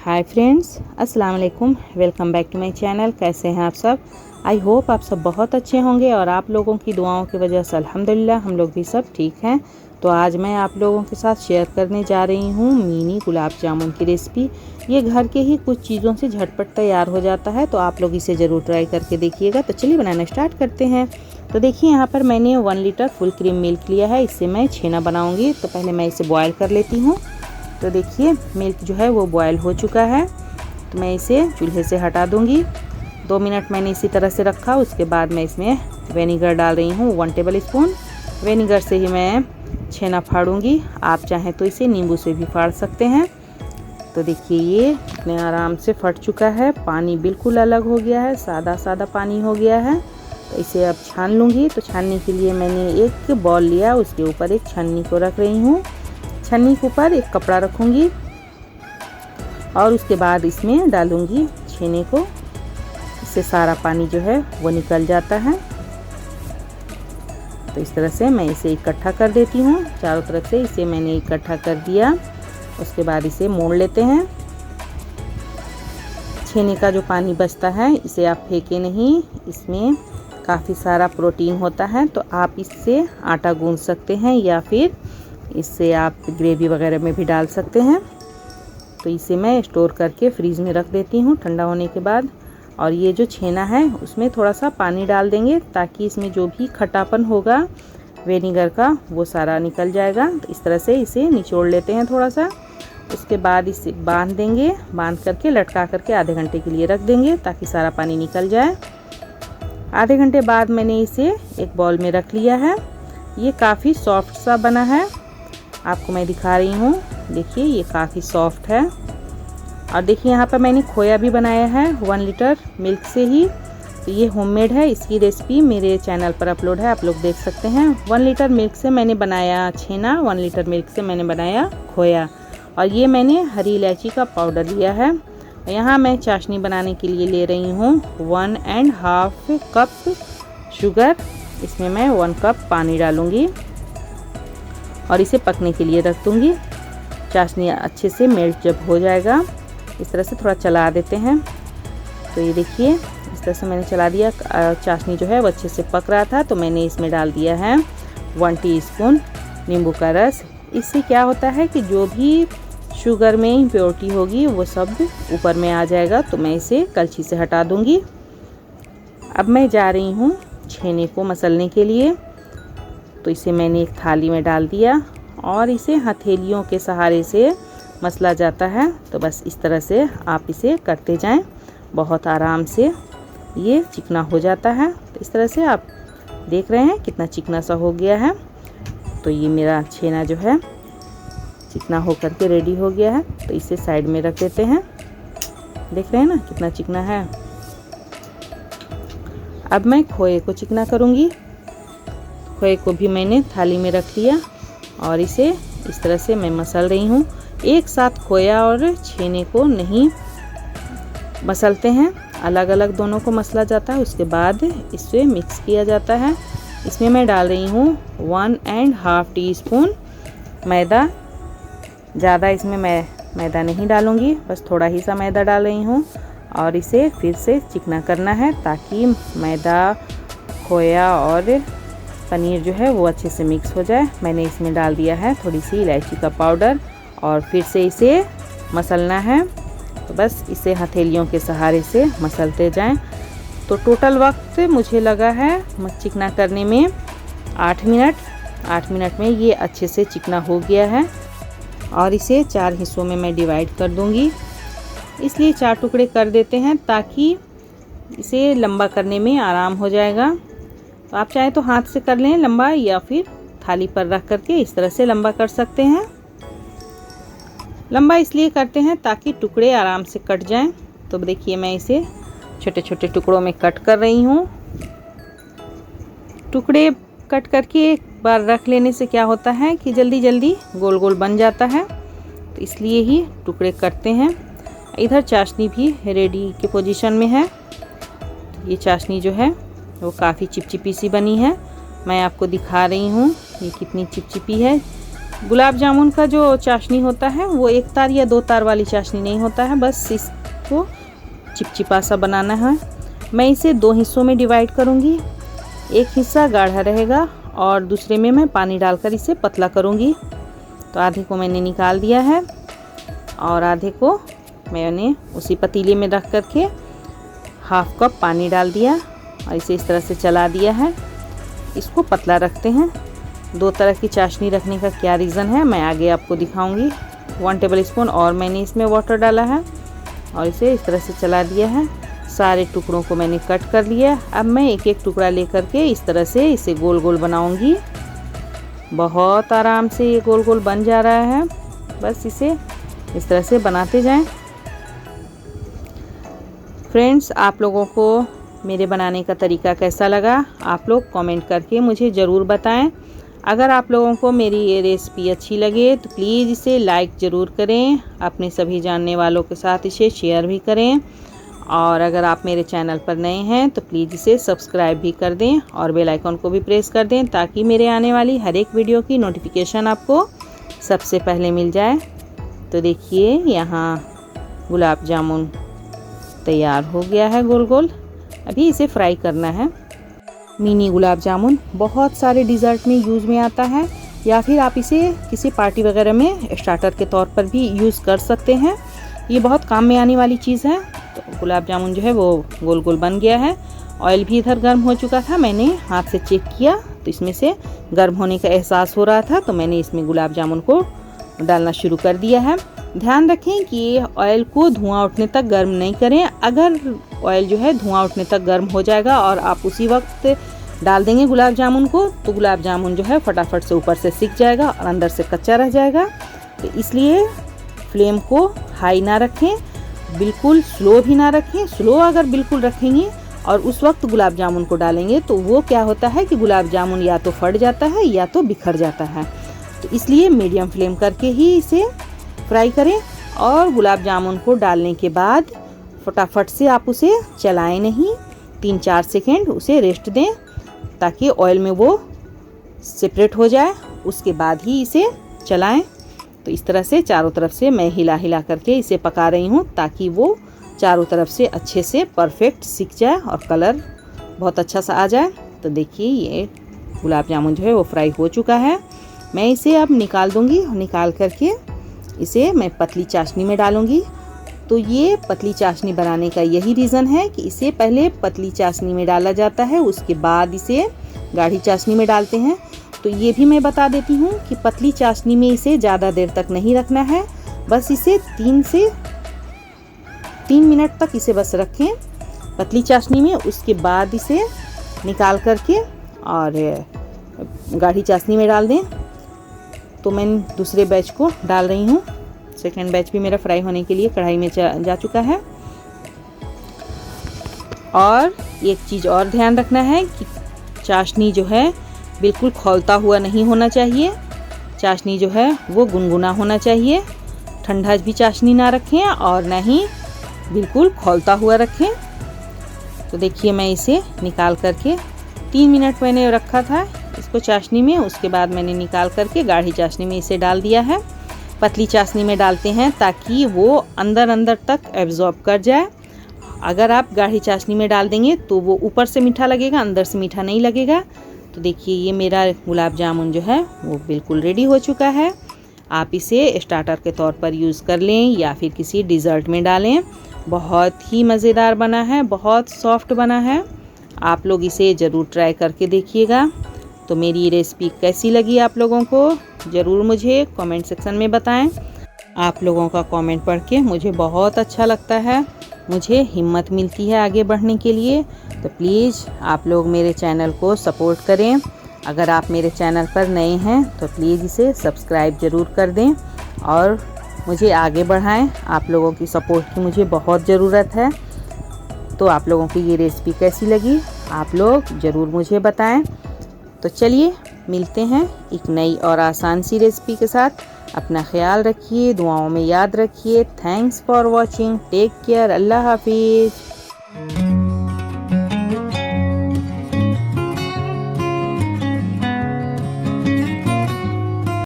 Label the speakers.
Speaker 1: हाय friends, अस्सलाम वालेकुम। Welcome back to my channel. कैसे हैं आप सब? आई होप आप सब बहुत अच्छे होंगे और आप लोगों की दुआओं की वजह से अल्हम्दुलिल्लाह हम लोग भी सब ठीक हैं। तो आज मैं आप लोगों के साथ शेयर करने जा रही हूँ मिनी गुलाब जामुन की रेसिपी। ये घर के ही कुछ चीज़ों से झटपट तैयार हो जाता है, तो आप लोग इसे ज़रूर ट्राई करके देखिएगा। तो चलिए बनाना स्टार्ट करते हैं। तो देखिए यहाँ पर मैंने 1 लीटर फुल क्रीम मिल्क लिया है। इससे मैं छेना बनाऊँगी। तो पहले मैं इसे बॉयल कर लेती हूँ। तो देखिए मिल्क जो है वो बॉयल हो चुका है, तो मैं इसे चूल्हे से हटा दूंगी। 2 मिनट मैंने इसी तरह से रखा। उसके बाद मैं इसमें विनेगर डाल रही हूँ 1 टेबल स्पून। विनेगर से ही मैं छेना फाड़ूंगी। आप चाहें तो इसे नींबू से भी फाड़ सकते हैं। तो देखिए ये इतने आराम से फट चुका है। पानी बिल्कुल अलग हो गया है, सादा सादा पानी हो गया है। तो इसे अब छान लूँगी। तो छानने के लिए मैंने एक बॉल लिया, उसके ऊपर एक छन्नी को रख रही हूँ। छन्नी के ऊपर एक कपड़ा रखूँगी और उसके बाद इसमें डालूँगी छेने को। इससे सारा पानी जो है वो निकल जाता है। तो इस तरह से मैं इसे इकट्ठा कर देती हूँ। चारों तरफ से इसे मैंने इकट्ठा कर दिया। उसके बाद इसे मोड़ लेते हैं। छेने का जो पानी बचता है इसे आप फेंके नहीं, इसमें काफ़ी सारा प्रोटीन होता है। तो आप इससे आटा गूंथ सकते हैं या फिर इससे आप ग्रेवी वगैरह में भी डाल सकते हैं। तो इसे मैं स्टोर करके फ्रीज में रख देती हूँ ठंडा होने के बाद। और ये जो छेना है उसमें थोड़ा सा पानी डाल देंगे ताकि इसमें जो भी खट्टापन होगा विनेगर का वो सारा निकल जाएगा। तो इस तरह से इसे निचोड़ लेते हैं थोड़ा सा। उसके बाद इसे बांध देंगे, बांध करके लटका करके आधे घंटे के लिए रख देंगे ताकि सारा पानी निकल जाए। आधे घंटे बाद मैंने इसे एक बाउल में रख लिया है। ये काफ़ी सॉफ्ट सा बना है, आपको मैं दिखा रही हूँ। देखिए ये काफ़ी सॉफ्ट है। और देखिए यहाँ पर मैंने खोया भी बनाया है 1 लीटर मिल्क से ही। तो ये होममेड है, इसकी रेसिपी मेरे चैनल पर अपलोड है, आप लोग देख सकते हैं। 1 लीटर मिल्क से मैंने बनाया छेना, 1 लीटर मिल्क से मैंने बनाया खोया। और ये मैंने हरी इलायची का पाउडर लिया है। यहाँ मैं चाशनी बनाने के लिए ले रही हूँ 1.5 कप शुगर। इसमें मैं 1 कप पानी डालूँगी और इसे पकने के लिए रख दूँगी। चाशनी अच्छे से मेल्ट जब हो जाएगा, इस तरह से थोड़ा चला देते हैं। तो ये देखिए इस तरह से मैंने चला दिया। चाशनी जो है वो अच्छे से पक रहा था। तो मैंने इसमें डाल दिया है 1 टीस्पून नींबू का रस। इससे क्या होता है कि जो भी शुगर में इम्प्योरिटी होगी वो सब ऊपर में आ जाएगा। तो मैं इसे कलछी से हटा दूँगी। अब मैं जा रही हूँ छेने को मसलने के लिए। तो इसे मैंने एक थाली में डाल दिया और इसे हथेलियों के सहारे से मसला जाता है। तो बस इस तरह से आप इसे करते जाएं, बहुत आराम से ये चिकना हो जाता है। तो इस तरह से आप देख रहे हैं कितना चिकना सा हो गया है। तो ये मेरा छेना जो है चिकना हो करके रेडी हो गया है। तो इसे साइड में रख देते हैं। देख रहे हैं ना कितना चिकना है। अब मैं खोए को चिकना करूँगी। खोए को भी मैंने थाली में रख लिया और इसे इस तरह से मैं मसल रही हूँ। एक साथ खोया और छेने को नहीं मसलते हैं, अलग अलग दोनों को मसला जाता है। उसके बाद इसे मिक्स किया जाता है। इसमें मैं डाल रही हूँ 1.5 टीस्पून मैदा। ज़्यादा इसमें मैं मैदा नहीं डालूँगी, बस थोड़ा ही सा मैदा डाल रही हूँ। और इसे फिर से चिकना करना है ताकि मैदा, खोया और पनीर जो है वो अच्छे से मिक्स हो जाए। मैंने इसमें डाल दिया है थोड़ी सी इलायची का पाउडर और फिर से इसे मसलना है। तो बस इसे हथेलियों के सहारे से मसलते जाएं। तो टोटल वक्त मुझे लगा है चिकना करने में 8 मिनट। 8 मिनट में ये अच्छे से चिकना हो गया है। और इसे 4 हिस्सों में मैं डिवाइड कर दूंगी। इसलिए 4 टुकड़े कर देते हैं ताकि इसे लंबा करने में आराम हो जाएगा। तो आप चाहे तो हाथ से कर लें लंबा, या फिर थाली पर रख करके इस तरह से लंबा कर सकते हैं। लंबा इसलिए करते हैं ताकि टुकड़े आराम से कट जाएं। तो देखिए मैं इसे छोटे छोटे टुकड़ों में कट कर रही हूँ। टुकड़े कट करके एक बार रख लेने से क्या होता है कि जल्दी जल्दी गोल गोल बन जाता है। तो इसलिए ही टुकड़े करते हैं। इधर चाशनी भी रेडी की पोजीशन में है। तो ये चाशनी जो है वो काफ़ी चिपचिपी सी बनी है। मैं आपको दिखा रही हूँ ये कितनी चिपचिपी है। गुलाब जामुन का जो चाशनी होता है वो एक तार या 2 तार वाली चाशनी नहीं होता है, बस इसको चिपचिपा सा बनाना है। मैं इसे 2 हिस्सों में डिवाइड करूँगी। एक हिस्सा गाढ़ा रहेगा और दूसरे में मैं पानी डालकर इसे पतला करूँगी। तो आधे को मैंने निकाल दिया है और आधे को मैंने उसी पतीले में रख कर के हाफ कप पानी डाल दिया और इसे इस तरह से चला दिया है। इसको पतला रखते हैं। 2 तरह की चाशनी रखने का क्या रीज़न है मैं आगे आपको दिखाऊंगी। 1 टेबल स्पून और मैंने इसमें वाटर डाला है और इसे इस तरह से चला दिया है। सारे टुकड़ों को मैंने कट कर लिया। अब मैं एक एक टुकड़ा लेकर के इस तरह से इसे गोल गोल बनाऊंगी। बहुत आराम से ये गोल गोल बन जा रहा है, बस इसे इस तरह से बनाते जाएं। फ्रेंड्स, आप लोगों को मेरे बनाने का तरीका कैसा लगा आप लोग कमेंट करके मुझे ज़रूर बताएं। अगर आप लोगों को मेरी ये रेसिपी अच्छी लगे तो प्लीज़ इसे लाइक ज़रूर करें, अपने सभी जानने वालों के साथ इसे शेयर भी करें और अगर आप मेरे चैनल पर नए हैं तो प्लीज़ इसे सब्सक्राइब भी कर दें और बेल आइकन को भी प्रेस कर दें ताकि मेरे आने वाली हर एक वीडियो की नोटिफिकेशन आपको सबसे पहले मिल जाए। तो देखिए यहाँ गुलाब जामुन तैयार हो गया है गोल गोल। अभी इसे फ्राई करना है। मिनी गुलाब जामुन बहुत सारे डिज़र्ट में यूज़ में आता है या फिर आप इसे किसी पार्टी वगैरह में स्टार्टर के तौर पर भी यूज़ कर सकते हैं। ये बहुत काम में आने वाली चीज़ है। तो गुलाब जामुन जो है वो गोल गोल बन गया है। ऑयल भी इधर गर्म हो चुका था, मैंने हाथ से चेक किया तो इसमें से गर्म होने का एहसास हो रहा था, तो मैंने इसमें गुलाब जामुन को डालना शुरू कर दिया है। ध्यान रखें कि ऑयल को धुआं उठने तक गर्म नहीं करें। अगर ऑयल जो है धुआं उठने तक गर्म हो जाएगा और आप उसी वक्त डाल देंगे गुलाब जामुन को तो गुलाब जामुन जो है फटाफट से ऊपर से सिक जाएगा और अंदर से कच्चा रह जाएगा। तो इसलिए फ्लेम को हाई ना रखें, बिल्कुल स्लो भी ना रखें। स्लो अगर बिल्कुल रखेंगे और उस वक्त गुलाब जामुन को डालेंगे तो वो क्या होता है कि गुलाब जामुन या तो फट जाता है या तो बिखर जाता है। तो इसलिए मीडियम फ्लेम करके ही इसे फ्राई करें और गुलाब जामुन को डालने के बाद फटाफट से आप उसे चलाएं नहीं, 3-4 सेकेंड उसे रेस्ट दें ताकि ऑयल में वो सेपरेट हो जाए, उसके बाद ही इसे चलाएं। तो इस तरह से चारों तरफ से मैं हिला हिला करके इसे पका रही हूँ ताकि वो चारों तरफ से अच्छे से परफेक्ट सिक जाए और कलर बहुत अच्छा सा आ जाए। तो देखिए ये गुलाब जामुन जो है वो फ्राई हो चुका है। मैं इसे अब निकाल दूँगी। निकाल करके इसे मैं पतली चाशनी में डालूँगी। तो ये पतली चाशनी बनाने का यही रीज़न है कि इसे पहले पतली चाशनी में डाला जाता है, उसके बाद इसे गाढ़ी चाशनी में डालते हैं। तो ये भी मैं बता देती हूँ कि पतली चाशनी में इसे ज़्यादा देर तक नहीं रखना है, बस इसे 3 मिनट तक इसे बस रखें पतली चाशनी में। उसके बाद इसे निकाल करके और गाढ़ी चाशनी में डाल दें। तो मैं दूसरे बैच को डाल रही हूँ। सेकेंड बैच भी मेरा फ्राई होने के लिए कढ़ाई में जा चुका है। और एक चीज़ और ध्यान रखना है कि चाशनी जो है बिल्कुल खौलता हुआ नहीं होना चाहिए। चाशनी जो है वो गुनगुना होना चाहिए। ठंडा भी चाशनी ना रखें और ना ही बिल्कुल खौलता हुआ रखें। तो देखिए मैं इसे निकाल करके 3 मिनट मैंने रखा था इसको चाशनी में, उसके बाद मैंने निकाल करके गाढ़ी चाशनी में इसे डाल दिया है। पतली चाशनी में डालते हैं ताकि वो अंदर तक एब्जॉर्ब कर जाए। अगर आप गाढ़ी चाशनी में डाल देंगे तो वो ऊपर से मीठा लगेगा, अंदर से मीठा नहीं लगेगा। तो देखिए ये मेरा गुलाब जामुन जो है वो बिल्कुल रेडी हो चुका है। आप इसे स्टार्टर के तौर पर यूज़ कर लें या फिर किसी डिज़र्ट में डालें। बहुत ही मज़ेदार बना है, बहुत सॉफ्ट बना है। आप लोग इसे ज़रूर ट्राई करके देखिएगा। तो मेरी रेसिपी कैसी लगी आप लोगों को ज़रूर मुझे कमेंट सेक्शन में बताएं। आप लोगों का कमेंट पढ़ के मुझे बहुत अच्छा लगता है, मुझे हिम्मत मिलती है आगे बढ़ने के लिए। तो प्लीज़ आप लोग मेरे चैनल को सपोर्ट करें। अगर आप मेरे चैनल पर नए हैं तो प्लीज़ इसे सब्सक्राइब ज़रूर कर दें और मुझे आगे बढ़ाएं। आप लोगों की सपोर्ट की मुझे बहुत ज़रूरत है। तो आप लोगों की ये रेसिपी कैसी लगी आप लोग ज़रूर मुझे बताएं। तो चलिए मिलते हैं एक नई और आसान सी रेसिपी के साथ। अपना ख्याल रखिए, दुआओं में याद रखिए। Thanks for watching, take care, अल्लाह हाफिज़।